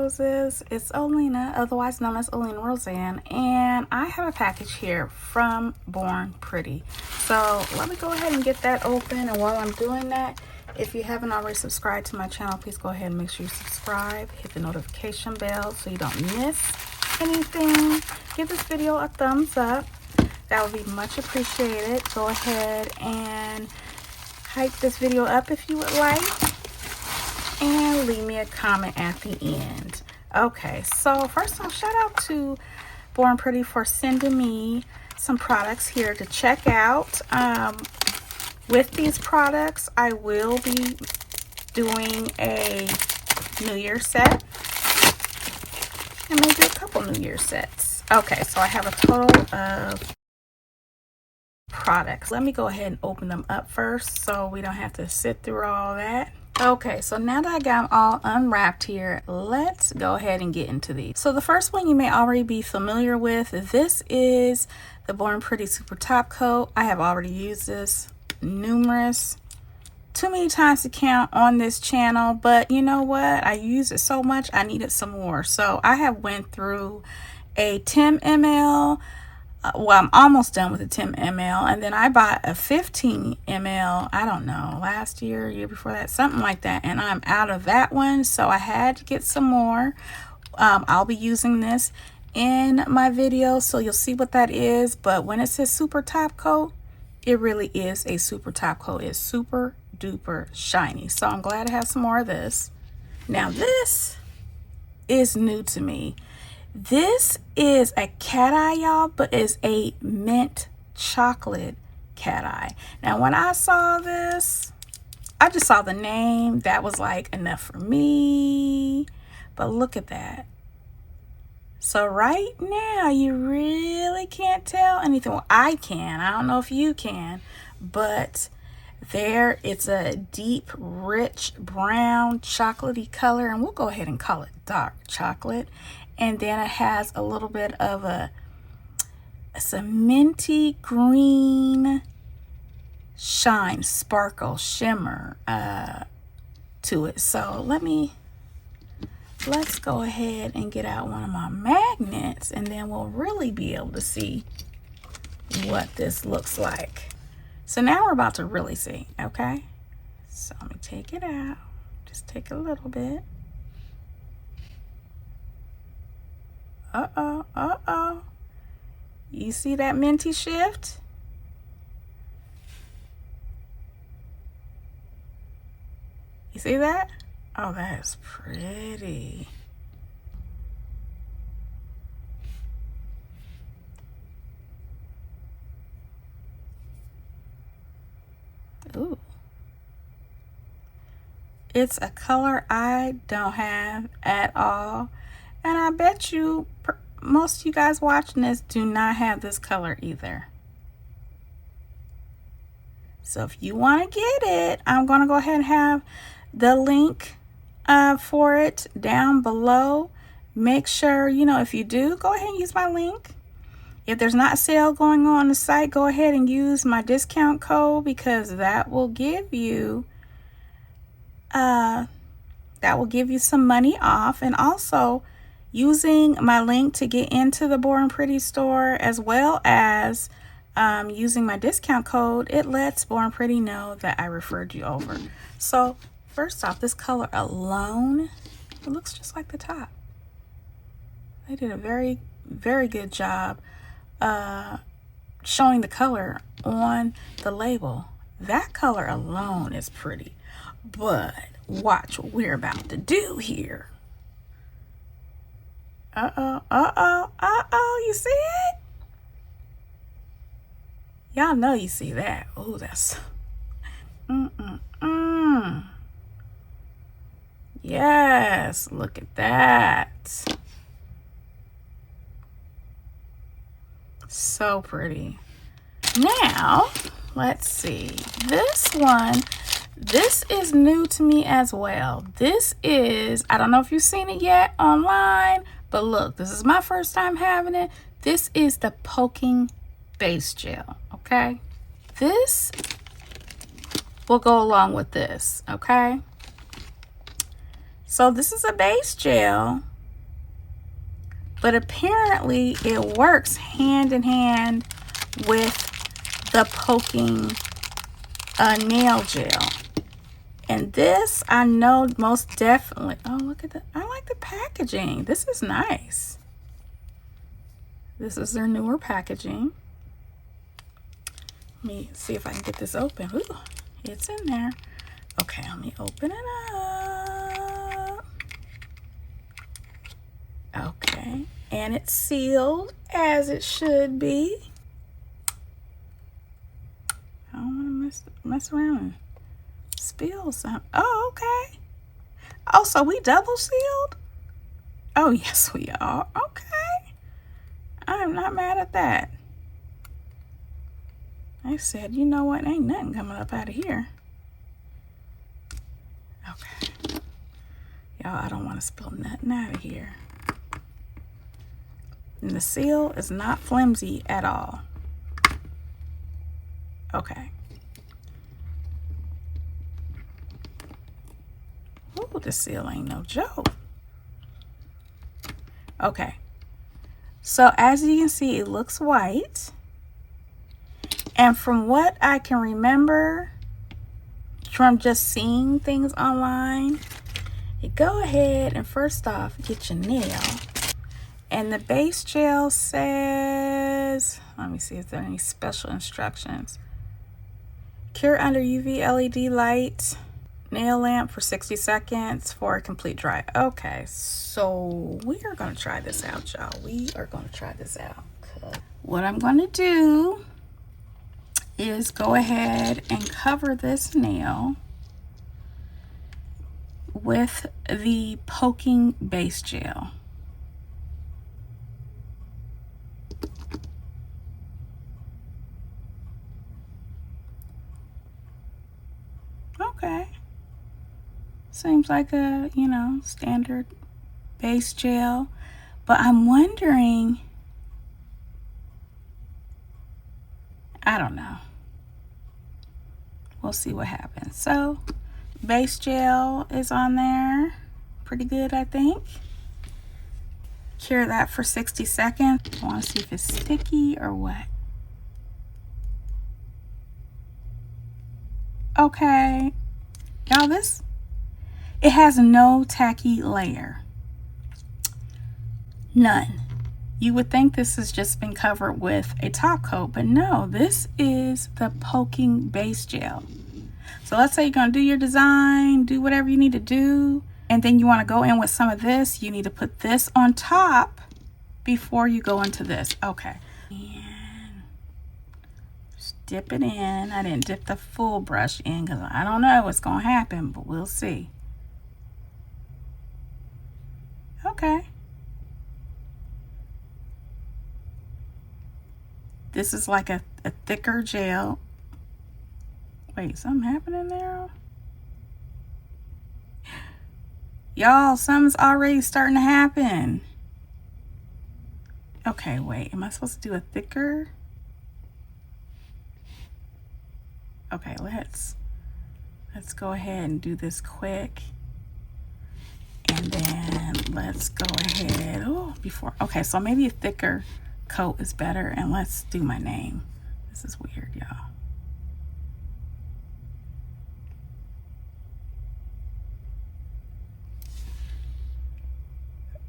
roses, it's Olena, otherwise known as OlenaRosanne, and I have a package here from Born Pretty. So let me go ahead and get that open, and while I'm doing that, if you haven't already subscribed to my channel, please go ahead and make sure you subscribe, hit the notification bell so you don't miss anything. Give this video a thumbs up, that would be much appreciated. Go ahead and hype this video up if you would like, and leave me a comment at the end. Okay, so first off, shout out to Born Pretty for sending me some products here to check out. With these products, I will be doing a New Year set and maybe a couple New Year sets. Okay, so I have a total of products. Let me go ahead and open them up first so we don't have to sit through all that. Okay, so now that I got them all unwrapped here, let's go ahead and get into these. So the first one you may already be familiar with. This is the Born Pretty Super Top Coat. I have already used this too many times to count on this channel, but you know what? I use it so much, I needed some more. So I have went through a 10 ml. Well, I'm almost done with the 10 ml, and then I bought a 15 ml, I don't know, last year, year before that, something like that, and I'm out of that one, so I had to get some more. I'll be using this in my video, so you'll see what that is. But when it says super top coat, it really is a super top coat. It's super duper shiny, so I'm glad to have some more of this. Now this is new to me. This is a cat eye, y'all, but it's a mint chocolate cat eye. Now when I saw this, I just saw the name, that was like enough for me. But look at that. So right now you really can't tell anything. Well, I can, I don't know if you can, but there it's a deep rich brown chocolatey color, and we'll go ahead and call it dark chocolate. And then it has a little bit of a minty green shine, sparkle, shimmer to it. So let's go ahead and get out one of my magnets, and then we'll really be able to see what this looks like. So now we're about to really see, okay? So let me take it out. Just take a little bit. Uh-oh. You see that minty shift? You see that? Oh, that is pretty. Ooh. It's a color I don't have at all. And I bet you, most of you guys watching this do not have this color either. So if you want to get it, I'm going to go ahead and have the link for it down below. Make sure, if you do, go ahead and use my link. If there's not a sale going on the site, go ahead and use my discount code, because that will give you some money off. And also, using my link to get into the Born Pretty store, as well as using my discount code, it lets Born Pretty know that I referred you over. So first off, this color alone, it looks just like the top. They did a very, very good job showing the color on the label. That color alone is pretty, but watch what we're about to do here. You see it? Y'all know you see that. Oh, that's yes, look at that. So pretty. Now let's see, this one, this is new to me as well. This is, I don't know if you've seen it yet online, but look, this is my first time having it. This is the Poking Base Gel, okay? This will go along with this, okay? So this is a base gel, but apparently it works hand in hand with the poking nail gel. And this, I know most definitely, oh, look at that. I like the packaging. This is nice. This is their newer packaging. Let me see if I can get this open. Ooh, it's in there. Okay, let me open it up. Okay, and it's sealed as it should be. I don't want to mess around and spill some. Oh, okay. Oh, so we double sealed? Oh, yes, we are. Okay. I'm not mad at that. I said, you know what? Ain't nothing coming up out of here. Okay. Y'all, I don't want to spill nothing out of here. And the seal is not flimsy at all. Okay. Ooh, the seal ain't no joke. Okay. So as you can see, it looks white. And from what I can remember from just seeing things online, you go ahead and first off get your nail. And the base gel says, let me see if there are any special instructions. Cure under UV LED light, nail lamp for 60 seconds for a complete dry. Okay, so we are going to try this out, y'all. We are going to try this out. What I'm going to do is go ahead and cover this nail with the poking base gel. Okay. Seems like a, you know, standard base gel. But I'm wondering, I don't know. We'll see what happens. So, base gel is on there. Pretty good, I think. Cure that for 60 seconds. I want to see if it's sticky or what. Okay. Y'all, this, it has no tacky layer. None. You would think this has just been covered with a top coat, but no, this is the poking base gel. So let's say you're going to do your design, do whatever you need to do, and then you want to go in with some of this. You need to put this on top before you go into this. Okay. And just dip it in. I didn't dip the full brush in because I don't know what's going to happen, but we'll see. Okay. This is like a thicker gel. Wait, something happening there? Y'all, something's already starting to happen. Okay, wait, am I supposed to do a thicker? Okay, let's go ahead and do this quick. And then let's go ahead, okay, so maybe a thicker coat is better, and let's do my name. This is weird, y'all.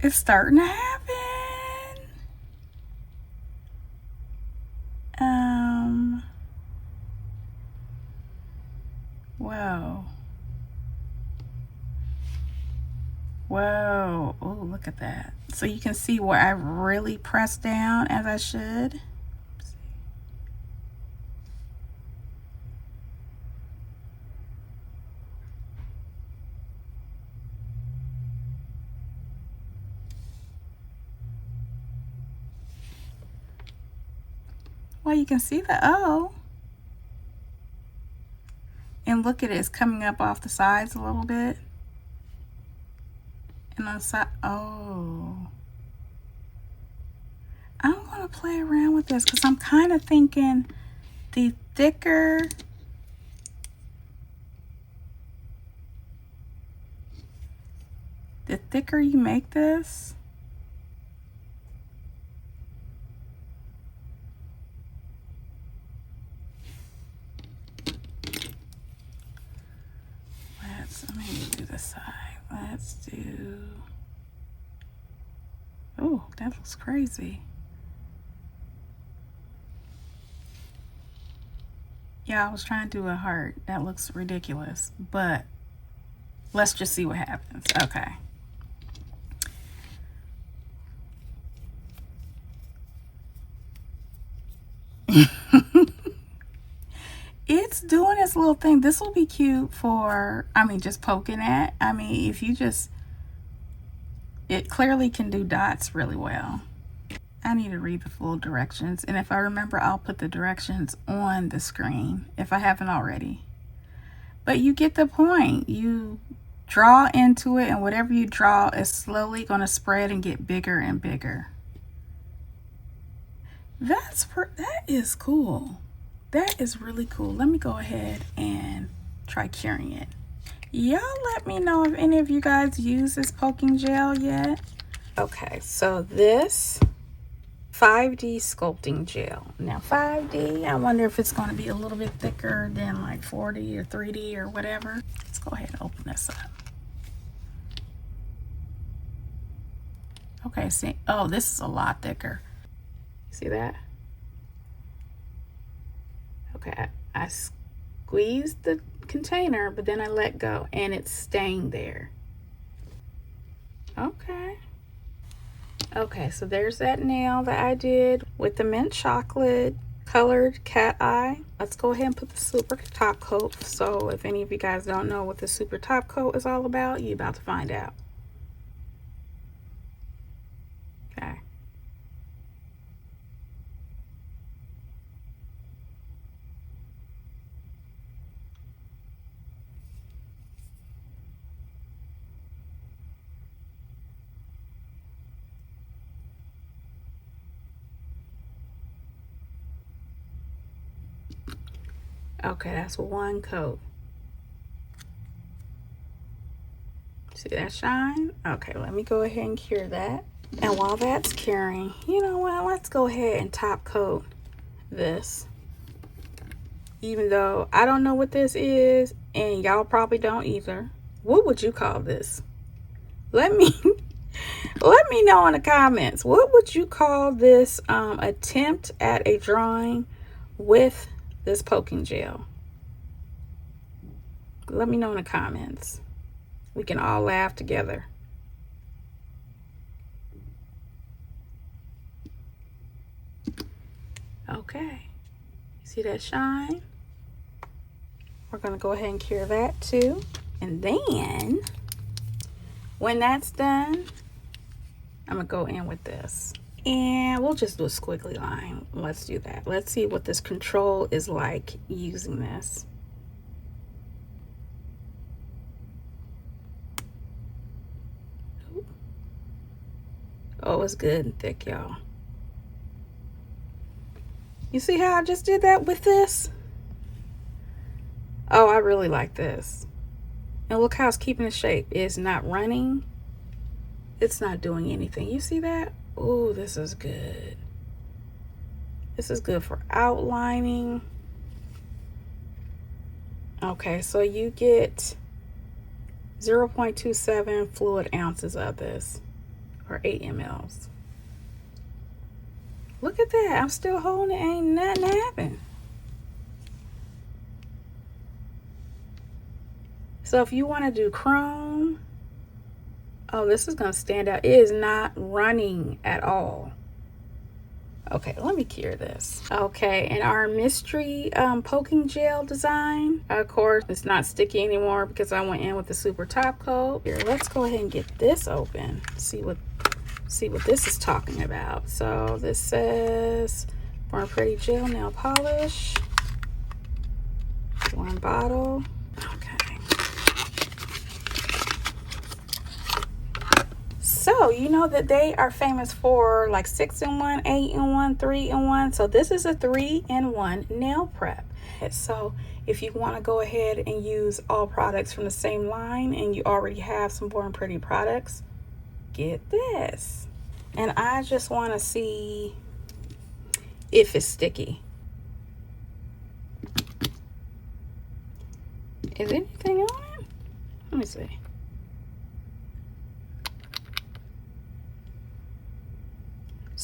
It's starting to happen. Whoa. Whoa. Oh, look at that. So you can see where I really pressed down as I should. Well, you can see the O. And look at it, it's coming up off the sides a little bit. And on the side, oh. I'm gonna play around with this because I'm kind of thinking the thicker you make this, this side. Let's do, oh, that looks crazy. Yeah, I was trying to do a heart. That looks ridiculous, but let's just see what happens. Okay. It's doing its little thing. This will be cute for, I mean, just poking at. I mean, if you just, it clearly can do dots really well. I need to read the full directions, and if I remember, I'll put the directions on the screen if I haven't already. But you get the point. You draw into it, and whatever you draw is slowly going to spread and get bigger and bigger. That is cool. That is really cool. Let me go ahead and try curing it. Y'all let me know if any of you guys use this poking gel yet. Okay, so this 5D sculpting gel. Now 5D, I wonder if it's going to be a little bit thicker than like 4D or 3D or whatever. Let's go ahead and open this up. Okay, see, oh, this is a lot thicker. See that? Okay, I squeezed the container, but then I let go and it's staying there. Okay. Okay, so there's that nail that I did with the mint chocolate colored cat eye. Let's go ahead and put the super top coat. So if any of you guys don't know what the super top coat is all about, you're about to find out. Okay. Okay, that's one coat. See that shine? Okay, let me go ahead and cure that. And while that's curing, you know what? Let's go ahead and top coat this. Even though I don't know what this is, and y'all probably don't either. What would you call this? Let me know in the comments. What would you call this attempt at a drawing with this poking gel? Let me know in the comments. We can all laugh together. Okay, see that shine? We're gonna go ahead and cure that too. And then when that's done, I'm gonna go in with this. And we'll just do a squiggly line. Let's do that. Let's see what this control is like using this. Oh, it's good and thick, y'all. You see how I just did that with this? Oh, I really like this. And look how it's keeping the shape. It's not running. It's not doing anything. You see that? Oh, this is good. This is good for outlining. Okay, so you get 0.27 fluid ounces of this, or 8 mLs. Look at that. I'm still holding it. Ain't nothing happened. So if you want to do chrome, oh, this is going to stand out. It is not running at all. Okay, let me cure this. Okay, and our mystery poking gel design, of course, it's not sticky anymore because I went in with the super top coat. Here, let's go ahead and get this open. See what this is talking about. So this says Born Pretty Gel Nail Polish. One bottle. Okay. So you know that they are famous for like 6-in-1, 8-in-1, 3-in-1. So this is a 3-in-1 nail prep. So if you want to go ahead and use all products from the same line and you already have some Born Pretty products, get this. And I just want to see if it's sticky. Is anything on it? Let me see.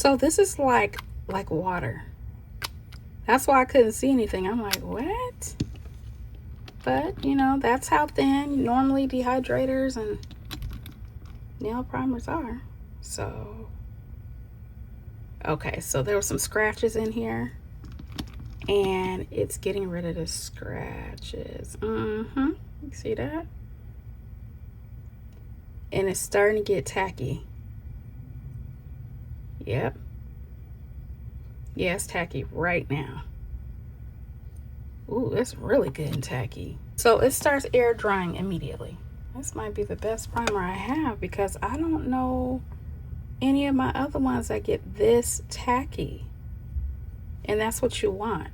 So this is like water. That's why I couldn't see anything. I'm like, what? But, you know, that's how thin normally dehydrators and nail primers are. So, okay, so there were some scratches in here. And it's getting rid of the scratches. You see that? And it's starting to get tacky. Yep. Yeah, it's tacky right now. Ooh, it's really good and tacky. So it starts air drying immediately. This might be the best primer I have because I don't know any of my other ones that get this tacky. And that's what you want.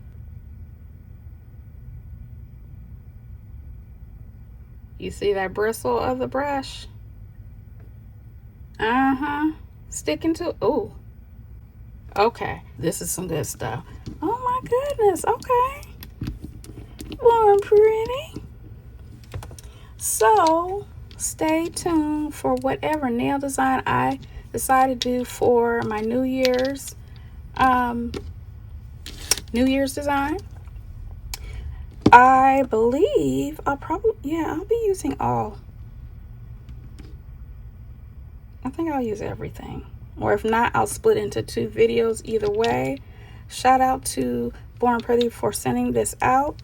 You see that bristle of the brush? Sticking to, ooh. Okay, this is some good stuff. Oh my goodness, okay. Born Pretty. So, stay tuned for whatever nail design I decide to do for my New Year's design. I believe I'll be using all. I think I'll use everything. Or if not, I'll split into 2 videos either way. Shout out to Born Pretty for sending this out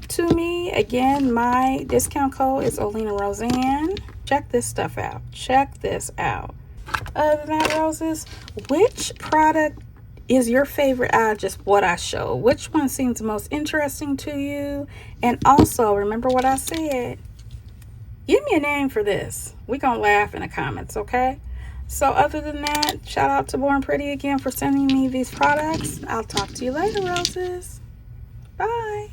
to me. Again, my discount code is OlenaRosanne. Check this stuff out. Check this out. Other than that, roses, which product is your favorite out of just what I showed? Which one seems most interesting to you? And also, remember what I said. Give me a name for this. We're going to laugh in the comments, okay? So other than that, shout out to Born Pretty again for sending me these products. I'll talk to you later, roses. Bye.